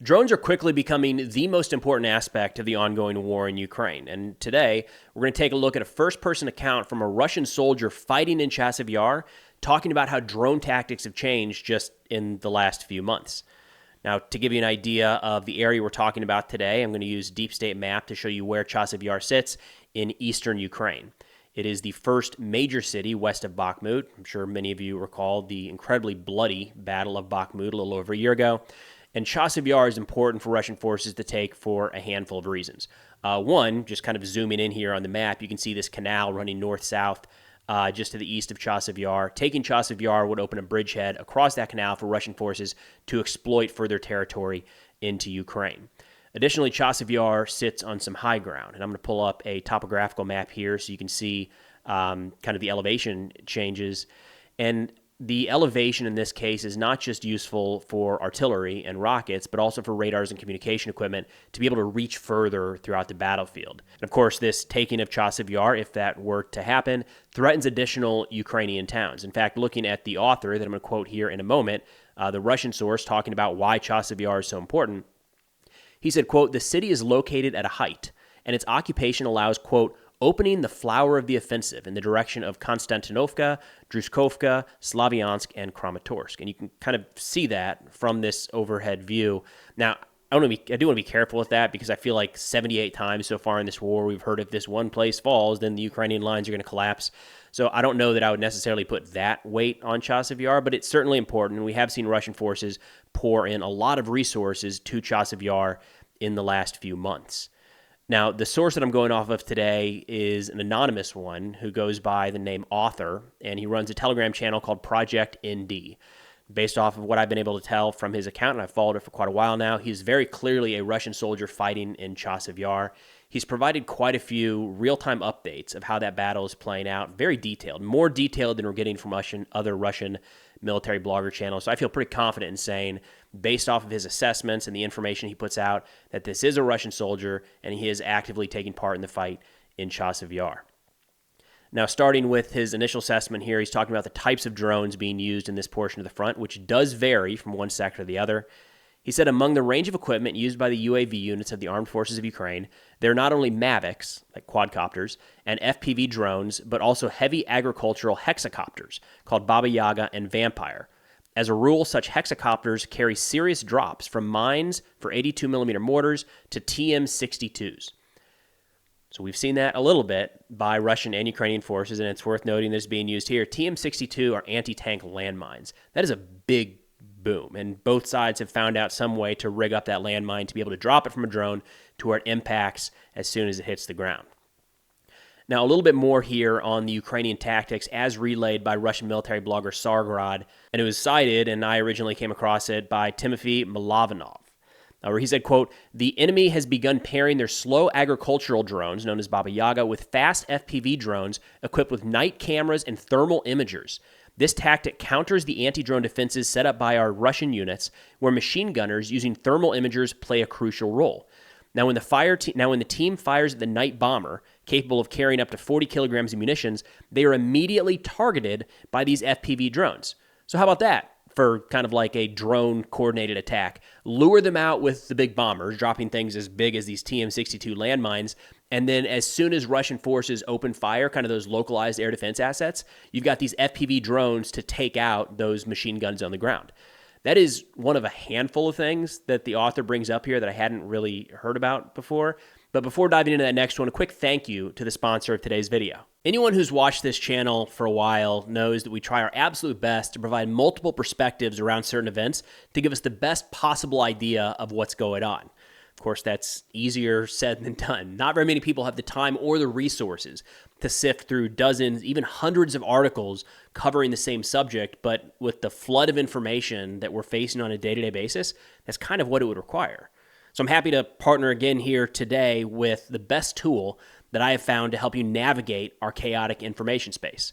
Drones are quickly becoming the most important aspect of the ongoing war in Ukraine. And today, we're going to take a look at a first-person account from a Russian soldier fighting in Chasiv Yar, talking about how drone tactics have changed just in the last few months. Now, to give you an idea of the area we're talking about today, I'm going to use Deep State Map to show you where Chasiv Yar sits in eastern Ukraine. It is the first major city west of Bakhmut. I'm sure many of you recall the incredibly bloody Battle of Bakhmut a little over a year ago. And Chasiv Yar is important for Russian forces to take for a handful of reasons. One, just kind of zooming in here on the map, you can see this canal running north-south just to the east of Chasiv Yar. Taking Chasiv Yar would open a bridgehead across that canal for Russian forces to exploit further territory into Ukraine. Additionally, Chasiv Yar sits on some high ground, and I'm going to pull up a topographical map here so you can see kind of the elevation changes. And the elevation in this case is not just useful for artillery and rockets, but also for radars and communication equipment to be able to reach further throughout the battlefield. And of course, this taking of Chasiv Yar, if that were to happen, threatens additional Ukrainian towns. In fact, looking at the author that I'm going to quote here in a moment, the Russian source talking about why Chasiv Yar is so important, he said, quote, "The city is located at a height, and its occupation allows, quote, opening the flower of the offensive in the direction of Konstantinovka, Druzhkovka, Slavyansk, and Kramatorsk." And you can kind of see that from this overhead view. Now, I do want to be careful with that because I feel like 78 times so far in this war, we've heard if this one place falls, then the Ukrainian lines are going to collapse. So I don't know that I would necessarily put that weight on Chasiv Yar, but it's certainly important. And we have seen Russian forces pour in a lot of resources to Chasiv Yar in the last few months. Now, the source that I'm going off of today is an anonymous one who goes by the name Author, and he runs a Telegram channel called Project ND. Based off of what I've been able to tell from his account, and I've followed it for quite a while now, he's very clearly a Russian soldier fighting in Chasiv Yar. He's provided quite a few real-time updates of how that battle is playing out, very detailed, more detailed than we're getting from other Russian military blogger channels. So I feel pretty confident in saying, based off of his assessments and the information he puts out, that this is a Russian soldier and he is actively taking part in the fight in Chasiv Yar. Now, starting with his initial assessment here, he's talking about the types of drones being used in this portion of the front, which does vary from one sector to the other. He said among the range of equipment used by the UAV units of the armed forces of Ukraine, there are not only Mavics, like quadcopters, and FPV drones, but also heavy agricultural hexacopters called Baba Yaga and Vampire. As a rule, such hexacopters carry serious drops from mines for 82mm mortars to TM-62s. So we've seen that a little bit by Russian and Ukrainian forces, and it's worth noting that it's being used here. TM-62 are anti-tank landmines. That is a big boom, and both sides have found out some way to rig up that landmine to be able to drop it from a drone to where it impacts as soon as it hits the ground. Now, a little bit more here on the Ukrainian tactics as relayed by Russian military blogger Sargrad, and it was cited, and I originally came across it, by Timothy Milovanov, where he said, quote, "The enemy has begun pairing their slow agricultural drones, known as Baba Yaga, with fast FPV drones equipped with night cameras and thermal imagers. This tactic counters the anti-drone defenses set up by our Russian units, where machine gunners using thermal imagers play a crucial role. Now, when the team fires at the night bomber, capable of carrying up to 40 kilograms of munitions, they are immediately targeted by these FPV drones." So how about that for kind of like a drone-coordinated attack? Lure them out with the big bombers, dropping things as big as these TM-62 landmines, and then as soon as Russian forces open fire, kind of those localized air defense assets, you've got these FPV drones to take out those machine guns on the ground. That is one of a handful of things that the author brings up here that I hadn't really heard about before. But before diving into that next one, a quick thank you to the sponsor of today's video. Anyone who's watched this channel for a while knows that we try our absolute best to provide multiple perspectives around certain events to give us the best possible idea of what's going on. Of course, that's easier said than done. Not very many people have the time or the resources to sift through dozens, even hundreds of articles covering the same subject, but with the flood of information that we're facing on a day-to-day basis, that's kind of what it would require. So I'm happy to partner again here today with the best tool that I have found to help you navigate our chaotic information space,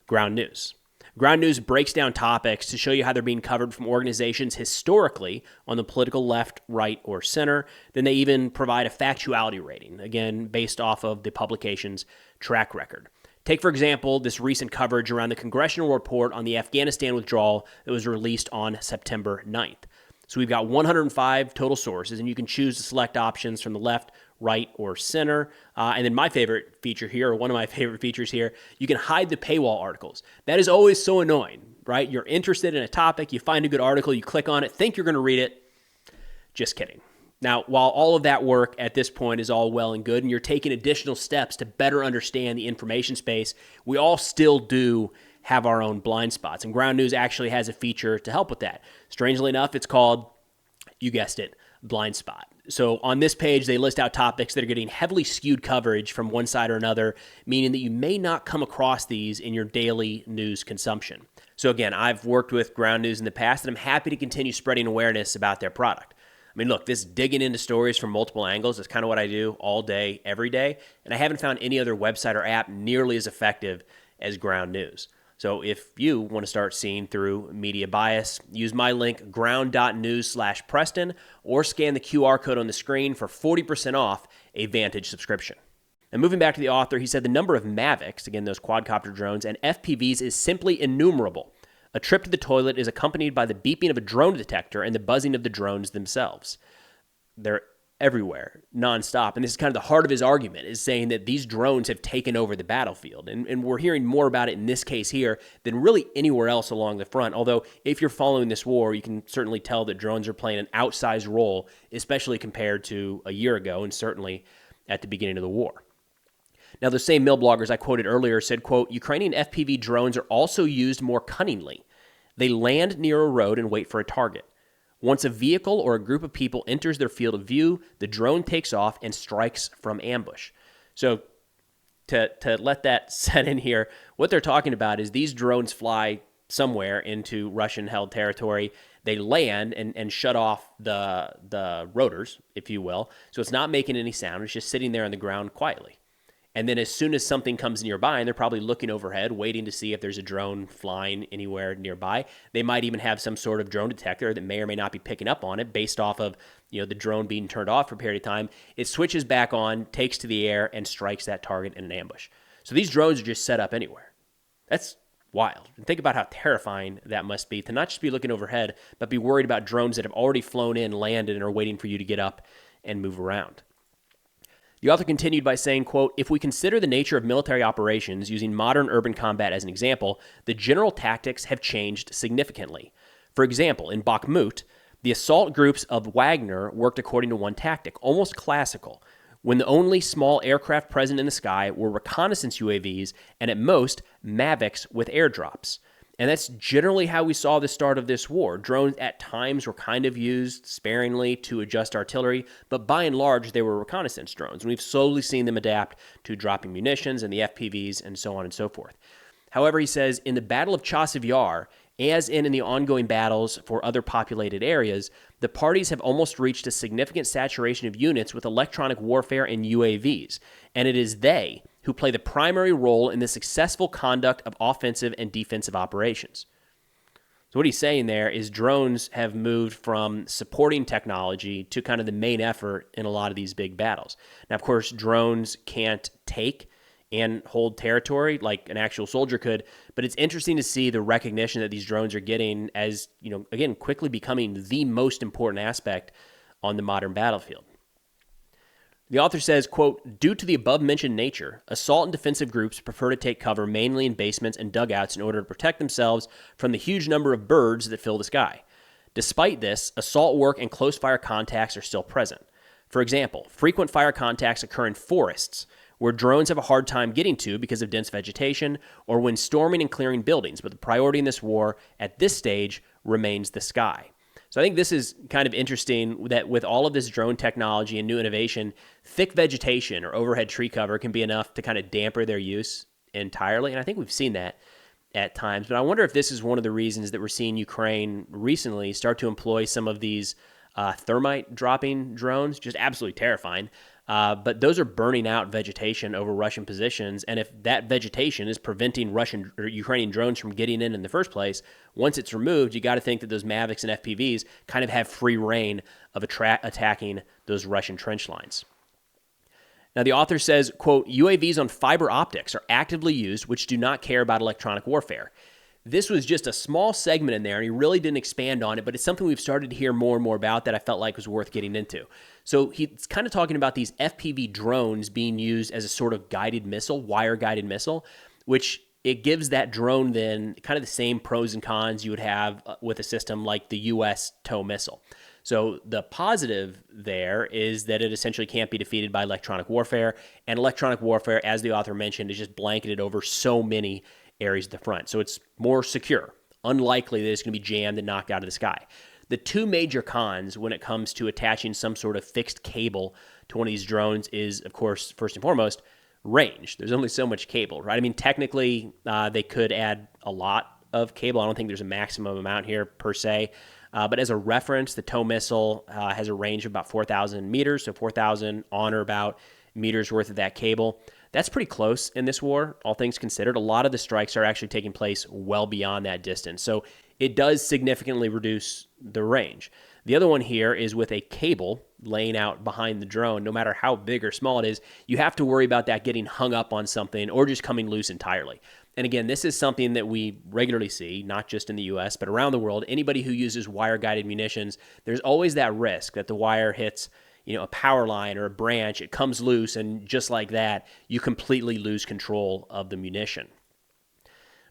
Ground News. Ground News breaks down topics to show you how they're being covered from organizations historically on the political left, right, or center. Then they even provide a factuality rating, again, based off of the publication's track record. Take, for example, this recent coverage around the congressional report on the Afghanistan withdrawal that was released on September 9th. So we've got 105 total sources, and you can choose to select options from the left, right, or center. And then my favorite feature here, or one of my favorite features here, you can hide the paywall articles. That is always so annoying, right? You're interested in a topic, you find a good article, you click on it, think you're going to read it. Just kidding. Now, while all of that work at this point is all well and good, and you're taking additional steps to better understand the information space, we all still do have our own blind spots. And Ground News actually has a feature to help with that. Strangely enough, it's called, you guessed it, Blind Spot. So on this page, they list out topics that are getting heavily skewed coverage from one side or another, meaning that you may not come across these in your daily news consumption. So again, I've worked with Ground News in the past, and I'm happy to continue spreading awareness about their product. I mean, look, this digging into stories from multiple angles is kind of what I do all day, every day, and I haven't found any other website or app nearly as effective as Ground News. So if you want to start seeing through media bias, use my link ground.news/Preston or scan the QR code on the screen for 40% off a Vantage subscription. And moving back to the author, he said the number of Mavics, again, those quadcopter drones, and FPVs is simply innumerable. A trip to the toilet is accompanied by the beeping of a drone detector and the buzzing of the drones themselves. They're everywhere, nonstop. And this is kind of the heart of his argument, is saying that these drones have taken over the battlefield. And we're hearing more about it in this case here than really anywhere else along the front. Although, if you're following this war, you can certainly tell that drones are playing an outsized role, especially compared to a year ago and certainly at the beginning of the war. Now, the same mill bloggers I quoted earlier said, quote, Ukrainian FPV drones are also used more cunningly. They land near a road and wait for a target. Once a vehicle or a group of people enters their field of view, the drone takes off and strikes from ambush. So to let that set in here, what they're talking about is these drones fly somewhere into Russian-held territory. They land and shut off the rotors, if you will. So it's not making any sound. It's just sitting there on the ground quietly. And then as soon as something comes nearby, and they're probably looking overhead, waiting to see if there's a drone flying anywhere nearby, they might even have some sort of drone detector that may or may not be picking up on it based off of, the drone being turned off for a period of time. It switches back on, takes to the air, and strikes that target in an ambush. So these drones are just set up anywhere. That's wild. And think about how terrifying that must be to not just be looking overhead, but be worried about drones that have already flown in, landed, and are waiting for you to get up and move around. The author continued by saying, quote, if we consider the nature of military operations using modern urban combat as an example, the general tactics have changed significantly. For example, in Bakhmut, the assault groups of Wagner worked according to one tactic, almost classical, when the only small aircraft present in the sky were reconnaissance UAVs and at most Mavics with airdrops. And that's generally how we saw the start of this war. Drones at times were kind of used sparingly to adjust artillery, but by and large, they were reconnaissance drones. And we've slowly seen them adapt to dropping munitions and the FPVs and so on and so forth. However, he says, in the Battle of Chasiv Yar, as in the ongoing battles for other populated areas, the parties have almost reached a significant saturation of units with electronic warfare and UAVs, and it is they who play the primary role in the successful conduct of offensive and defensive operations. So what he's saying there is drones have moved from supporting technology to kind of the main effort in a lot of these big battles. Now, of course, drones can't take and hold territory like an actual soldier could, but it's interesting to see the recognition that these drones are getting as, again, quickly becoming the most important aspect on the modern battlefield. The author says, quote, due to the above-mentioned nature, assault and defensive groups prefer to take cover mainly in basements and dugouts in order to protect themselves from the huge number of birds that fill the sky. Despite this, assault work and close-fire contacts are still present. For example, frequent fire contacts occur in forests, where drones have a hard time getting to because of dense vegetation, or when storming and clearing buildings, but the priority in this war, at this stage, remains the sky. So I think this is kind of interesting that with all of this drone technology and new innovation, thick vegetation or overhead tree cover can be enough to kind of damper their use entirely. And I think we've seen that at times. But I wonder if this is one of the reasons that we're seeing Ukraine recently start to employ some of these thermite dropping drones, just absolutely terrifying. But those are burning out vegetation over Russian positions, and if that vegetation is preventing Russian or Ukrainian drones from getting in the first place, once it's removed, you got to think that those Mavics and FPVs kind of have free reign of attacking those Russian trench lines. Now, the author says, quote, UAVs on fiber optics are actively used, which do not care about electronic warfare. This was just a small segment in there, and he really didn't expand on it, but it's something we've started to hear more and more about that I felt like was worth getting into. So he's kind of talking about these FPV drones being used as a sort of guided missile, wire-guided missile, which it gives that drone then kind of the same pros and cons you would have with a system like the U.S. TOW missile. So the positive there is that it essentially can't be defeated by electronic warfare, and electronic warfare, as the author mentioned, is just blanketed over so many areas at the front. So it's more secure, unlikely that it's going to be jammed and knocked out of the sky. The two major cons when it comes to attaching some sort of fixed cable to one of these drones is, of course, first and foremost, range. There's only so much cable, right? I mean, technically, they could add a lot of cable. I don't think there's a maximum amount here per se. But as a reference, the TOW missile has a range of about 4,000 meters, so 4,000 on or about meters worth of that cable. That's pretty close in this war, all things considered. A lot of the strikes are actually taking place well beyond that distance. So it does significantly reduce the range. The other one here is with a cable laying out behind the drone. No matter how big or small it is, you have to worry about that getting hung up on something or just coming loose entirely. And again, this is something that we regularly see, not just in the U.S., but around the world. Anybody who uses wire-guided munitions, there's always that risk that the wire hits a power line or a branch, it comes loose, and just like that, you completely lose control of the munition.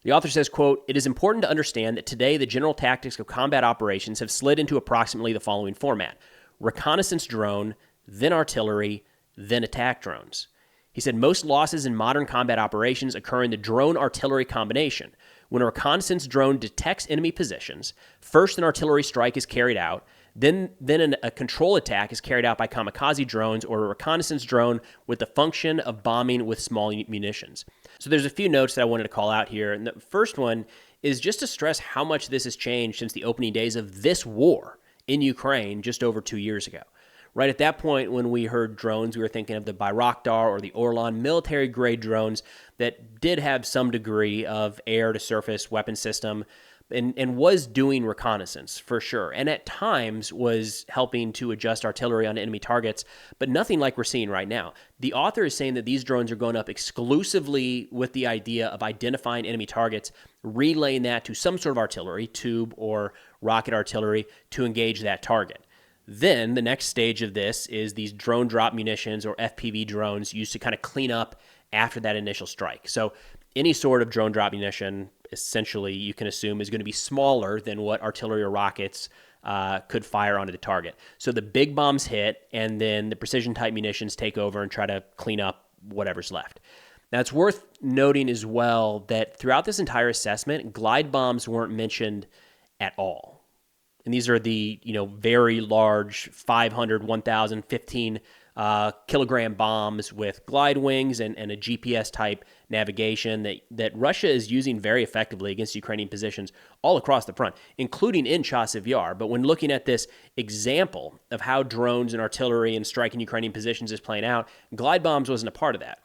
The author says, quote, "It is important to understand that today the general tactics of combat operations have slid into approximately the following format: reconnaissance drone, then artillery, then attack drones." He said most losses in modern combat operations occur in the drone-artillery combination. When a reconnaissance drone detects enemy positions, first an artillery strike is carried out, then a control attack is carried out by kamikaze drones or a reconnaissance drone with the function of bombing with small munitions. So there's a few notes that I wanted to call out here. And the first one is just to stress how much this has changed since the opening days of this war in Ukraine just over 2 years ago. Right at that point, when we heard drones, we were thinking of the Bayraktar or the Orlan military-grade drones that did have some degree of air-to-surface weapon system and was doing reconnaissance for sure, and at times was helping to adjust artillery on enemy targets, but nothing like we're seeing right now. The author is saying that these drones are going up exclusively with the idea of identifying enemy targets, relaying that to some sort of artillery, tube or rocket artillery, to engage that target. Then the next stage of this is these drone drop munitions or FPV drones used to kind of clean up after that initial strike. So any sort of drone drop munition, essentially, you can assume is going to be smaller than what artillery or rockets could fire onto the target. So the big bombs hit, and then the precision-type munitions take over and try to clean up whatever's left. Now, it's worth noting as well that throughout this entire assessment, glide bombs weren't mentioned at all. And these are the very large 500, 1,000, 15 kilogram bombs with glide wings and a GPS-type navigation that Russia is using very effectively against Ukrainian positions all across the front, including in Chasiv Yar. But when looking at this example of how drones and artillery and striking Ukrainian positions is playing out, glide bombs wasn't a part of that.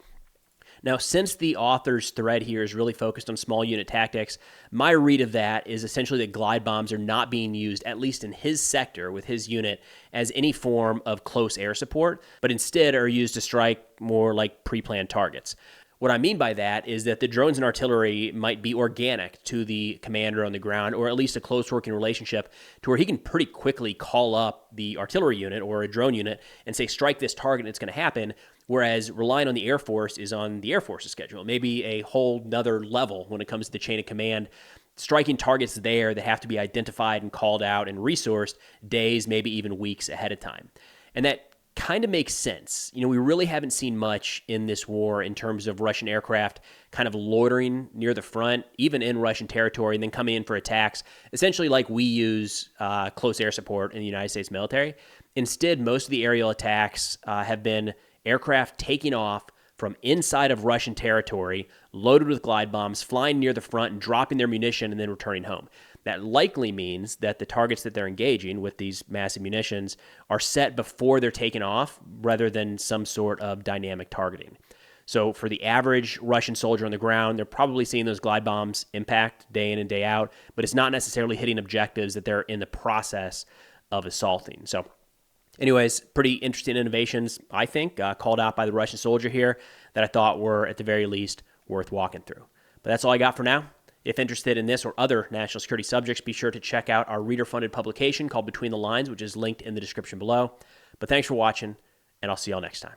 Now, since the author's thread here is really focused on small unit tactics, my read of that is essentially that glide bombs are not being used, at least in his sector with his unit, as any form of close air support, but instead are used to strike more like pre-planned targets. What I mean by that is that the drones and artillery might be organic to the commander on the ground, or at least a close working relationship to where he can pretty quickly call up the artillery unit or a drone unit and say, strike this target and it's going to happen. Whereas relying on the Air Force is on the Air Force's schedule. Maybe a whole nother level when it comes to the chain of command. Striking targets there that have to be identified and called out and resourced days, maybe even weeks ahead of time. And that kind of makes sense. We really haven't seen much in this war in terms of Russian aircraft kind of loitering near the front, even in Russian territory, and then coming in for attacks, essentially like we use close air support in the United States military. Instead, most of the aerial attacks have been aircraft taking off from inside of Russian territory, loaded with glide bombs, flying near the front and dropping their munition and then returning home. That likely means that the targets that they're engaging with these massive munitions are set before they're taken off rather than some sort of dynamic targeting. So for the average Russian soldier on the ground, they're probably seeing those glide bombs impact day in and day out, but it's not necessarily hitting objectives that they're in the process of assaulting. So anyways, pretty interesting innovations, I think, called out by the Russian soldier here that I thought were, at the very least, worth walking through. But that's all I got for now. If interested in this or other national security subjects, be sure to check out our reader-funded publication called Between the Lines, which is linked in the description below. But thanks for watching, and I'll see y'all next time.